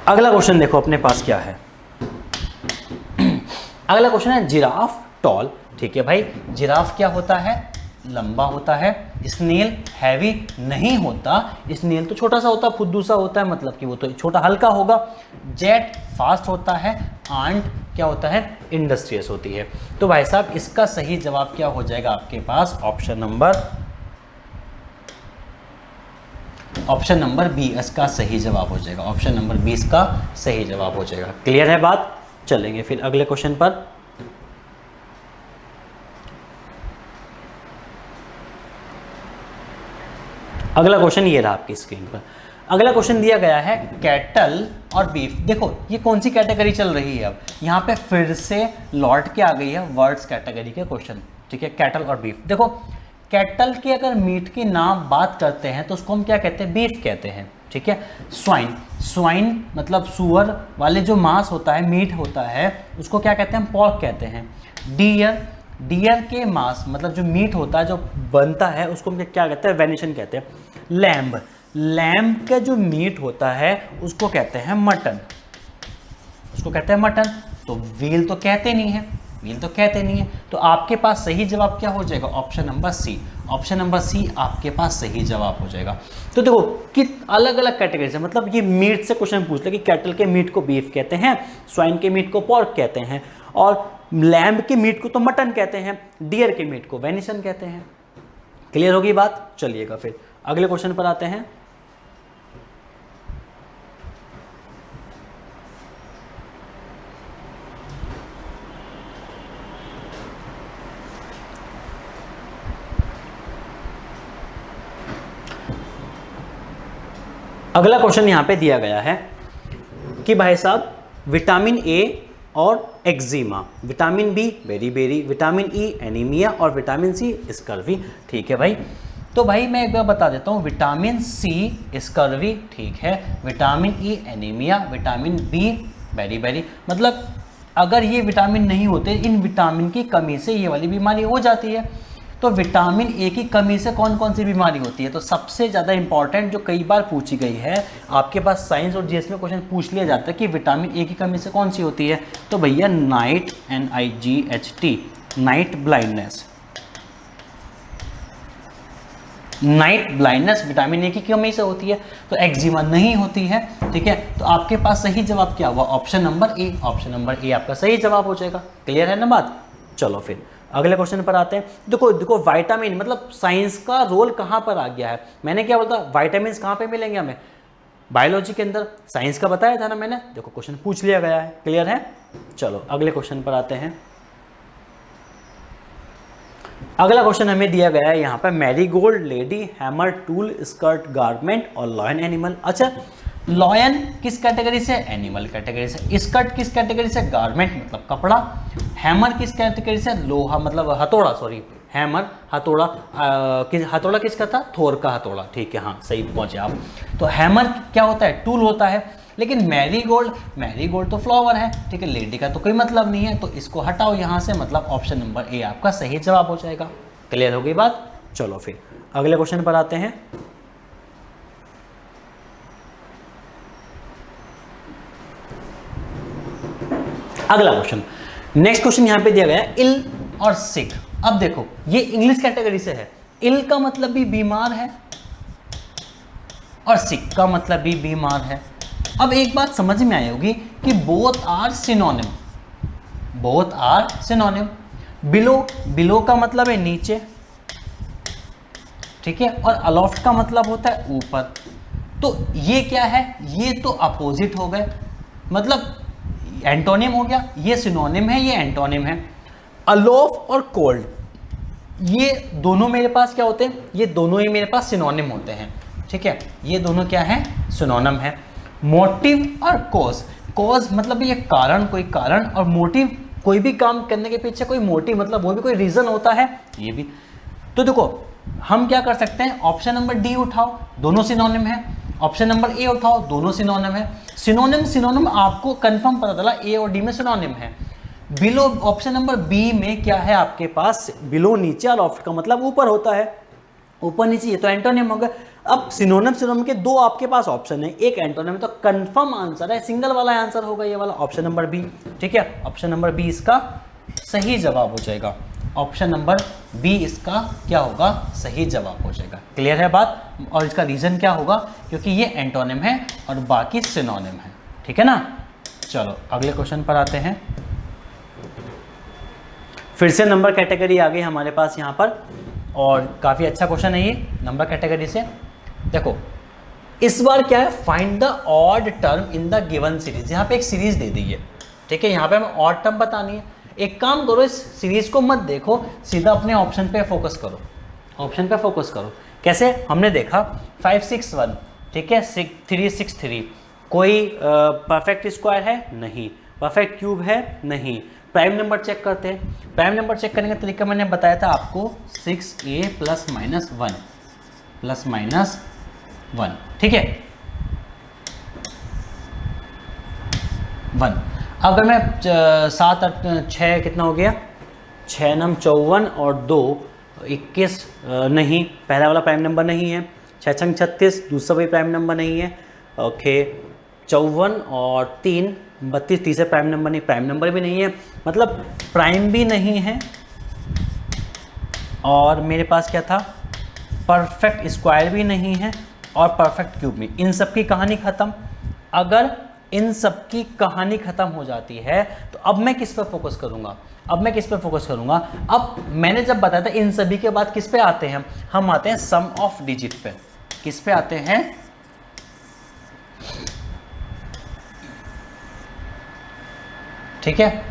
अगला क्वेश्चन देखो अपने पास क्या है। अगला क्वेश्चन है जिराफ टॉल। ठीक है भाई, जिराफ क्या होता है? लंबा होता है। स्नेल हैवी नहीं होता, स्नेल तो छोटा सा होता है, फुद्दू सा होता है, मतलब कि वो तो छोटा हल्का होगा। जेट फास्ट होता है। आंट क्या होता है? इंडस्ट्रियस होती है। तो भाई साहब इसका सही जवाब क्या हो जाएगा आपके पास? ऑप्शन नंबर बी इसका सही जवाब हो जाएगा। ऑप्शन नंबर 20 का सही जवाब हो जाएगा। क्लियर है बात? चलेंगे फिर अगले क्वेश्चन पर। अगला क्वेश्चन ये रहा आपकी स्क्रीन पर। अगला क्वेश्चन दिया गया है कैटल और बीफ। देखो ये कौन सी कैटेगरी चल रही है, अब यहाँ पे फिर से लौट के आ गई है वर्ड्स कैटेगरी के क्वेश्चन। ठीक है, कैटल और बीफ। देखो कैटल के अगर मीट की नाम बात करते हैं तो उसको हम क्या कहते हैं? बीफ कहते हैं। ठीक है, स्वाइन मतलब सुअर वाले जो मांस होता है, मीट होता है, उसको क्या कहते हैं? हम पॉर्क कहते हैं। डियर के मांस मतलब जो मीट होता है जो बनता है उसको हम क्या कहते हैं? वेनिशन कहते हैं। लैम्ब का जो मीट होता है उसको कहते हैं मटन, उसको कहते हैं मटन। तो व्हील तो कहते नहीं है, तो आपके पास सही जवाब क्या हो जाएगा? Option number C. Option number C आपके पास सही जवाब हो जाएगा। तो देखो कि अलग अलग कैटेगरी से, मतलब ये मीट से क्वेश्चन पूछ ले कि कैटल के मीट को बीफ कहते हैं, स्वाइन के मीट को पॉर्क कहते हैं, और लैम्ब के मीट को तो मटन कहते हैं, डियर के मीट को वेनिसन कहते हैं। क्लियर होगी बात? चलिएगा फिर अगले क्वेश्चन पर आते हैं। अगला क्वेश्चन यहां पे दिया गया है कि भाई साहब विटामिन ए और eczema, vitamin B beri, vitamin E anaemia और विटामिन सी स्कर्वी। ठीक है भाई, तो भाई मैं एक बार बता देता हूँ, विटामिन सी स्कर्वी ठीक है, vitamin E anaemia, vitamin B beri. मतलब अगर ये विटामिन नहीं होते, इन विटामिन की कमी से ये वाली बीमारी हो जाती है। तो विटामिन ए की कमी से कौन कौन सी बीमारी होती है? तो सबसे ज़्यादा इंपॉर्टेंट जो कई बार पूछी गई है, आपके पास साइंस और जीएस में क्वेश्चन पूछ लिया जाता है कि विटामिन ए की कमी से कौन सी होती है? तो भैया night, NIGHT, night blindness vitamin A की कमी से होती है। तो एक्जिमा नहीं होती है। ठीक है, तो आपके पास सही जवाब क्या हुआ? Option number A. Option number A आपका सही जवाब हो जाएगा। क्लियर है ना बात? चलो फिर अगले क्वेश्चन पर आते हैं। देखो विटामिन मतलब साइंस का रोल कहाँ पर आ गया है। मैंने क्या बोलता, विटामिन कहाँ पे मिलेंगे हमें? बायोलॉजी के अंदर। साइंस का बताया था ना मैंने, देखो क्वेश्चन पूछ लिया गया है। क्लियर है? चलो अगले क्वेश्चन पर आते हैं। अगला क्वेश्चन हमें दिया गया है यहाँ पर marigold, lady, hammer, tool, skirt, garment और लॉयन एनिमल। अच्छा, लॉयन किस कैटेगरी से? एनिमल कैटेगरी से। स्कर्ट किस कैटेगरी से? गारमेंट मतलब कपड़ा। हैमर किस कैटेगरी से? लोहा मतलब हथौड़ा, सॉरी हैमर हथौड़ा। हथौड़ा किसका था? थोर का हथौड़ा। ठीक है, हाँ सही पहुंचे आप। तो हैमर क्या होता है? टूल होता है। लेकिन मैरीगोल्ड तो फ्लावर है। ठीक है, लेडी का तो कोई मतलब नहीं है, तो इसको हटाओ यहाँ से, मतलब ऑप्शन नंबर ए आपका सही जवाब हो जाएगा। क्लियर हो गई बात? चलो फिर अगले क्वेश्चन पर आते हैं। अगला क्वेश्चन, नेक्स्ट क्वेश्चन यहां पे दिया गया है इल और सिक। अब देखो ये इंग्लिश कैटेगरी से है। इल का मतलब भी बीमार है और सिक का मतलब भी बीमार है। अब एक बात समझ में आई होगी कि बोथ आर सिनोनिम। बिलो का मतलब है नीचे, ठीक है, और अलोफ्ट का मतलब होता है ऊपर। तो ये क्या है? ये तो अपोजिट हो गए, मतलब एंटोनिम हो गया। ये सिनोनिम है, ये एंटोनिम है। अलोफ और कोल्ड ये दोनों मेरे पास क्या होते हैं? ये दोनों ही मेरे पास सिनोनिम होते हैं। ठीक है, ये दोनों क्या है? सिनोनिम है। मोटिव और कॉज मतलब ये कारण, कोई कारण, और मोटिव कोई भी काम करने के पीछे कोई मोटिव मतलब वो भी कोई रीजन होता है, ये भी। तो देखो हम क्या कर सकते हैं, ऑप्शन नंबर डी उठाओ, दोनों सिनोनिम है। ऑप्शन नंबर ए उठाओ, दोनों सिनोनिम है। सिनोनिम आपको कंफर्म पता चला ए और डी में सिनोनिम है। बिलो ऑप्शन नंबर बी में क्या है आपके पास? बिलो नीचे और ऑफ्ट का मतलब ऊपर होता है, ऊपर नीचे, ये तो एंटोनिम होगा। अब सिनोनिम के दो आपके पास ऑप्शन है, एक एंटोनिम, तो कंफर्म आंसर है, सिंगल वाला आंसर होगा ये वाला ऑप्शन नंबर बी। ठीक है, ऑप्शन नंबर बी इसका सही जवाब हो जाएगा। ऑप्शन नंबर बी इसका क्या होगा, सही जवाब हो जाएगा। क्लियर है बात? और इसका रीजन क्या होगा, क्योंकि ये एंटोनिम है और बाकी सिनोनिम है। ठीक है ना। चलो अगले क्वेश्चन पर आते हैं। फिर से नंबर कैटेगरी आ गई हमारे पास यहाँ पर, और काफ़ी अच्छा क्वेश्चन है ये नंबर कैटेगरी से। देखो इस बार क्या है, find the odd term in the given series. यहाँ पे एक सीरीज दे दी है, ठीक है, यहाँ पे हमें ऑड टर्म बतानी है। एक काम करो, इस सीरीज को मत देखो, सीधा अपने ऑप्शन पे फोकस करो, ऑप्शन पे फोकस करो। कैसे? हमने देखा 5 6 1, ठीक है, 3 6 3, कोई परफेक्ट स्क्वायर है? नहीं। परफेक्ट क्यूब है? नहीं। प्राइम नंबर चेक करते हैं। प्राइम नंबर चेक करने का तरीका मैंने बताया था आपको, 6a प्लस माइनस 1, ठीक है, 1। अगर मैं 7 8 6 कितना हो गया, 6 9 54 और 2 21, नहीं, पहला वाला प्राइम नंबर नहीं है। 6 6 36, दूसरा भी प्राइम नंबर नहीं है। ओके, 54 और 3 32, तीसरा प्राइम नंबर नहीं, प्राइम नंबर भी नहीं है, मतलब प्राइम भी नहीं है। और मेरे पास क्या था, परफेक्ट स्क्वायर भी नहीं है और परफेक्ट क्यूब में। इन सब की कहानी ख़त्म। अगर इन सब की कहानी ख़त्म हो जाती है तो अब मैं किस पर फोकस करूंगा, अब मैंने जब बताया था इन सभी के बाद किस पे आते हैं हम आते हैं सम ऑफ डिजिट पे। किस पे आते हैं? ठीक है,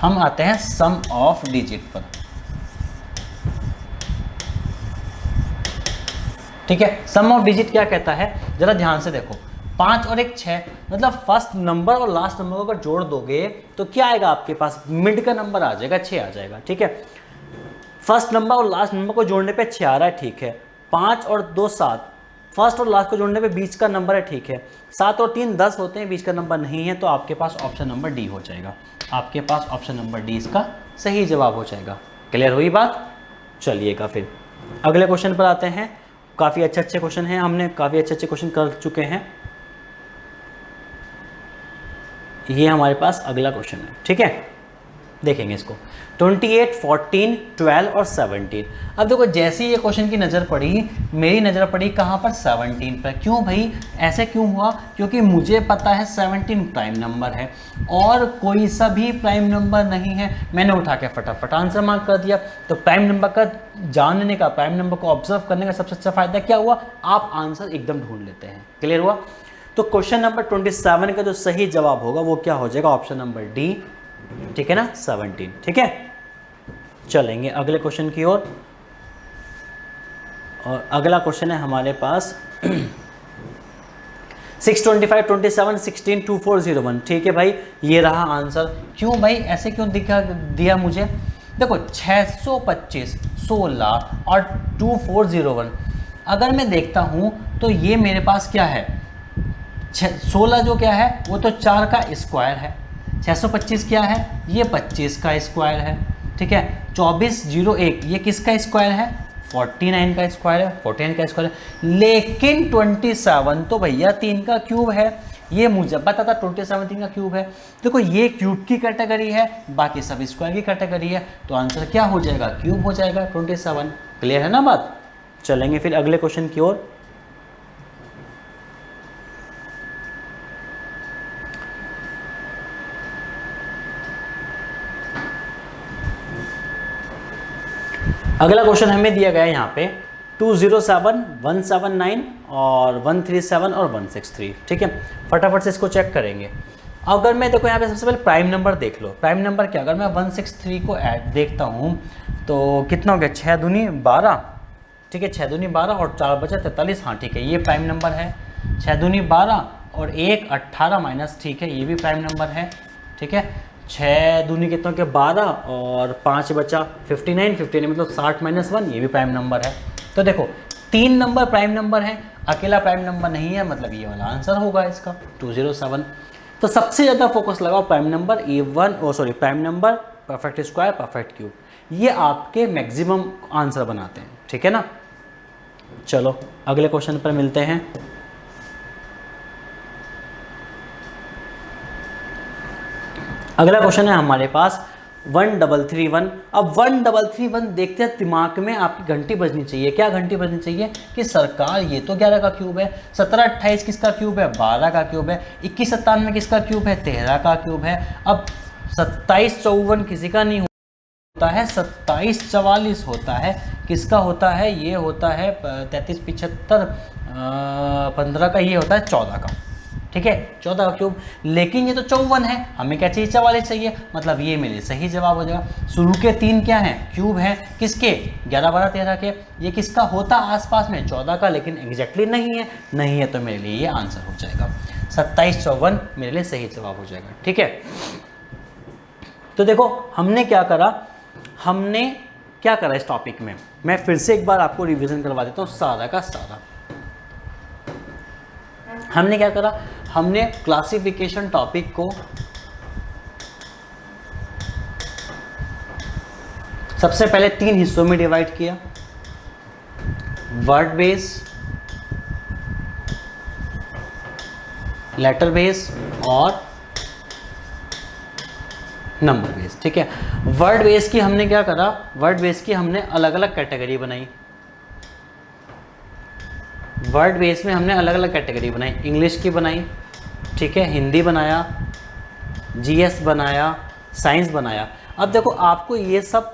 हम आते हैं सम ऑफ डिजिट पर। ठीक है, सम ऑफ डिजिट क्या कहता है, जरा ध्यान से देखो। 5 और 1 6, मतलब फर्स्ट नंबर और लास्ट नंबर को अगर जोड़ दोगे तो क्या आएगा आपके पास, मिड का नंबर आ जाएगा, 6 आ जाएगा। ठीक है, फर्स्ट नंबर और लास्ट नंबर को जोड़ने पे 6 आ रहा है, ठीक है। 5 और 2 7, फर्स्ट और लास्ट को जोड़ने पे बीच का नंबर है, ठीक है। 7 और 3 10 होते हैं, बीच का नंबर नहीं है, तो आपके पास ऑप्शन नंबर डी हो जाएगा। आपके पास ऑप्शन नंबर डी इसका सही जवाब हो जाएगा। क्लियर हुई बात? चलिएगा फिर अगले क्वेश्चन पर आते हैं। काफ़ी अच्छे क्वेश्चन हैं, हमने काफ़ी अच्छे क्वेश्चन कर चुके हैं। ये हमारे पास अगला क्वेश्चन है, ठीक है, देखेंगे इसको। 28 14 12 और 17। अब देखो जैसे ही ये क्वेश्चन की नज़र पड़ी, मेरी नज़र पड़ी कहाँ पर, 17 पर। क्यों भाई, ऐसे क्यों हुआ? क्योंकि मुझे पता है 17 प्राइम नंबर है और कोई सा भी प्राइम नंबर नहीं है। मैंने उठा के फटाफट आंसर मार्क कर दिया। तो प्राइम नंबर का जानने का, प्राइम नंबर को ऑब्जर्व करने का सबसे अच्छा फ़ायदा क्या हुआ, आप आंसर एकदम ढूंढ लेते हैं। क्लियर हुआ? तो क्वेश्चन नंबर 27 का जो सही जवाब होगा वो क्या हो जाएगा, ऑप्शन नंबर डी। ठीक है ना, 17। ठीक है, चलेंगे अगले क्वेश्चन की ओर। और अगला क्वेश्चन है हमारे पास 6 25 27 16 2401। ठीक है भाई, ये रहा आंसर। क्यों भाई, ऐसे क्यों दिया मुझे? देखो 625 16 और 2401, अगर मैं देखता हूँ तो ये मेरे पास क्या है, 16 जो क्या है वो तो 4 का स्क्वायर है। 625 क्या है, ये 25 का स्क्वायर है। ठीक है, 2401 ये किसका स्क्वायर है, 49 का स्क्वायर है, 49 का स्क्वायर है। लेकिन 27 तो भैया 3 का क्यूब है, ये मुझे पता था 27 3 का क्यूब है। देखो ये क्यूब की कैटेगरी है, बाकी सब स्क्वायर की कैटेगरी है, तो आंसर क्या हो जाएगा, क्यूब हो जाएगा 27। क्लियर है ना बात? चलेंगे फिर अगले क्वेश्चन की ओर। अगला क्वेश्चन हमें दिया गया है यहाँ पे 207 179 और 137 और 163। ठीक है, फटाफट से इसको चेक करेंगे। अगर मैं देखो यहाँ पे सबसे पहले प्राइम नंबर देख लो। प्राइम नंबर क्या, अगर मैं 163 को ऐड देखता हूँ तो कितना हो गया, 6 दूनी 12। ठीक है, 6 दूनी 12 और 4 बचा 43। हाँ ठीक है, ये प्राइम नंबर है। 6 दूनी 12 और 1 18 माइनस, ठीक है, ये भी प्राइम नंबर है। ठीक है, 6 दूनी कितना के 12 और 5 बचा 59, 59 मतलब 60 माइनस 1, ये भी प्राइम नंबर है। तो देखो 3 नंबर प्राइम नंबर है, अकेला प्राइम नंबर नहीं है, मतलब ये वाला आंसर होगा इसका 207। तो सबसे ज़्यादा फोकस लगाओ prime number, prime number, perfect square, perfect cube, ये आपके मैक्सिमम आंसर बनाते हैं। ठीक है ना, चलो अगले क्वेश्चन पर मिलते हैं। अगला क्वेश्चन है हमारे पास 1331। अब 1331 देखते हैं, दिमाग में आपकी घंटी बजनी चाहिए। क्या घंटी बजनी चाहिए कि सरकार ये तो 11 का क्यूब है, 17 28 किसका क्यूब है, 12 का क्यूब है, 21 97 किसका क्यूब है, 13 का क्यूब है। अब 27 54 किसी का नहीं होता है, 27 44 होता है, किसका होता है, ये होता है 33 75 15 का, ये होता है 14 का। ठीक है, 14 का क्यूब, लेकिन ये तो 54 है, हमें क्या चाहिए, 44 चाहिए, मतलब ये मेरे सही जवाब हो जाएगा। शुरू के 3 क्या हैं, क्यूब हैं, किसके, 11 12 13 के। ये किसका होता आसपास में, 14 का, लेकिन एग्जैक्टली नहीं है तो मेरे लिए ये आंसर हो जाएगा 27 54 मेरे लिए सही जवाब हो जाएगा। ठीक है, तो देखो हमने क्या करा इस टॉपिक में, मैं फिर से एक बार आपको रिवीजन करवा देता हूँ सारा का सारा। हमने क्या करा, हमने क्लासिफिकेशन टॉपिक को सबसे पहले 3 हिस्सों में डिवाइड किया, वर्ड बेस, लेटर बेस और नंबर बेस। ठीक है, वर्ड बेस की हमने क्या करा, वर्ड बेस की हमने अलग अलग कैटेगरी बनाई। वर्ड बेस में हमने अलग अलग कैटेगरी बनाई, इंग्लिश की बनाई, ठीक है, हिंदी बनाया, जीएस बनाया, साइंस बनाया। अब देखो आपको ये सब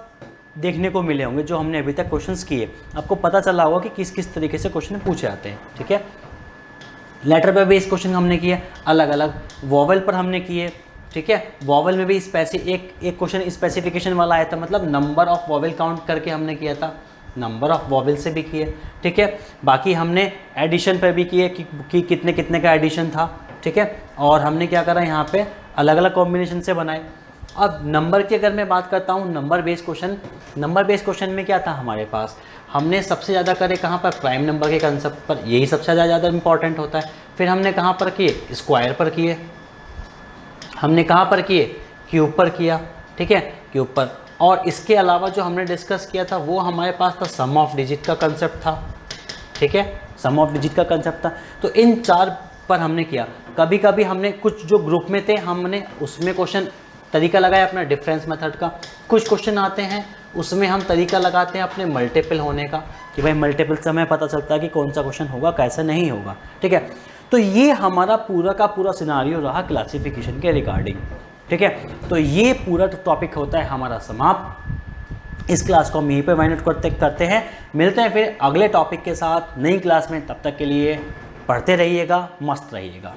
देखने को मिले होंगे जो हमने अभी तक क्वेश्चंस किए, आपको पता चला होगा कि किस किस तरीके से क्वेश्चन पूछे जाते हैं। ठीक है, लेटर पे बेस्ड क्वेश्चन हमने किए अलग अलग, वॉवेल पर हमने किए। ठीक है, वॉवेल में भी एक क्वेश्चन स्पेसिफिकेशन वाला आया था, मतलब नंबर ऑफ वॉवेल काउंट करके हमने किया था, नंबर ऑफ वॉवेल से भी किए। ठीक है, बाकी हमने एडिशन पर भी किए कि कितने कितने का एडिशन था। ठीक है, और हमने क्या करा यहाँ पे अलग अलग कॉम्बिनेशन से बनाए। अब नंबर की अगर मैं बात करता हूँ, नंबर बेस्ड क्वेश्चन में क्या था हमारे पास, हमने सबसे ज़्यादा करे कहाँ पर, प्राइम नंबर के कंसेप्ट पर, यही सबसे ज़्यादा इंपॉर्टेंट होता है। फिर हमने कहाँ पर किए, स्क्वायर पर किए, हमने कहाँ पर किए, क्यूब पर किया। ठीक है, क्यूब पर, और इसके अलावा जो हमने डिस्कस किया था वो हमारे पास था सम ऑफ डिजिट का कंसेप्ट था। ठीक है, सम ऑफ डिजिट का कंसेप्ट था। तो इन 4 पर हमने किया। कभी कभी हमने कुछ जो ग्रुप में थे हमने उसमें क्वेश्चन तरीका लगाया अपना डिफरेंस मेथड का। कुछ क्वेश्चन आते हैं उसमें हम तरीका लगाते हैं अपने मल्टीपल होने का, कि भाई मल्टीपल से हमें पता चलता है कि कौन सा क्वेश्चन होगा कैसे नहीं होगा। ठीक है, तो ये हमारा पूरा का पूरा सिनारियो रहा क्लासिफिकेशन के रिगार्डिंग। ठीक है, तो ये पूरा टॉपिक होता है हमारा समाप्त। इस क्लास को हम यहीं पे वाइंड अप करते हैं। मिलते हैं फिर अगले टॉपिक के साथ नई क्लास में, तब तक के लिए पढ़ते रहिएगा, मस्त रहिएगा।